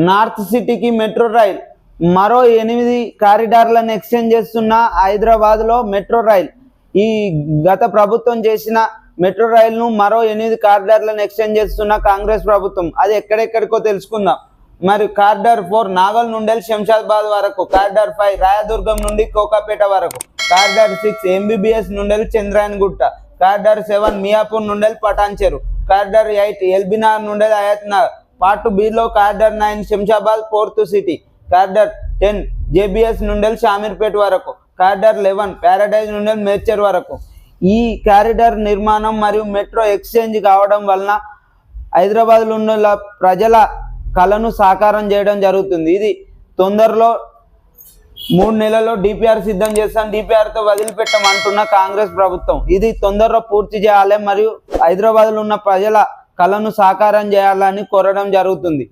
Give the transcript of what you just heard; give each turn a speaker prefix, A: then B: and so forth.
A: North సిటీకి metro rail మరో 8 కారిడార్లను extend చేస్తున్న హైదరాబాద్లో మెట్రో రైల్. ఈ గత ప్రభుత్వం చేసిన మెట్రో రైలును మరో 8 కారిడార్లను ఎక్స్టెండ్ చేస్తున్న కాంగ్రెస్ ప్రభుత్వం. అది ఎక్కడెక్కడికో తెలుసుకుందాం. మరి కారిడార్ 4 నాగల్ నుండి శంషాబాద్ వరకు, కారిడార్ 5 రాయదుర్గం నుండి కోకాపేట వరకు, కారిడార్ 6 ఎంబీబీఎస్ నుండి చంద్రాయన్గుట్ట, కారిడార్ 7 మియాపూర్ నుండి పటాన్చెరు, కారిడార్ 8 ఎల్బీనగర్ నుండి Hayath Nagar, part below corridor 9 Shamshabad fourth city, corridor 10 JBS నుండి షామీర్పేట వరకు, కారిడార్ 11 ప్యారడైజ్ నుండి మేడ్చర్ వరకు. ఈ కారిడార్ నిర్మాణం మరియు మెట్రో ఎక్స్చేంజ్ కావడం వలన హైదరాబాద్లో ఉన్న ప్రజల కళను సాకారం చేయడం జరుగుతుంది. ఇది తొందరలో 3 నెలల్లో డిపిఆర్ సిద్ధం చేస్తాం, డిపిఆర్తో వదిలిపెట్టమంటున్న కాంగ్రెస్ ప్రభుత్వం. ఇది తొందరలో పూర్తి చేయాలి మరియు హైదరాబాద్లో ఉన్న ప్రజల కళను సాకారం చేయాలని కోరడం జరుగుతుంది.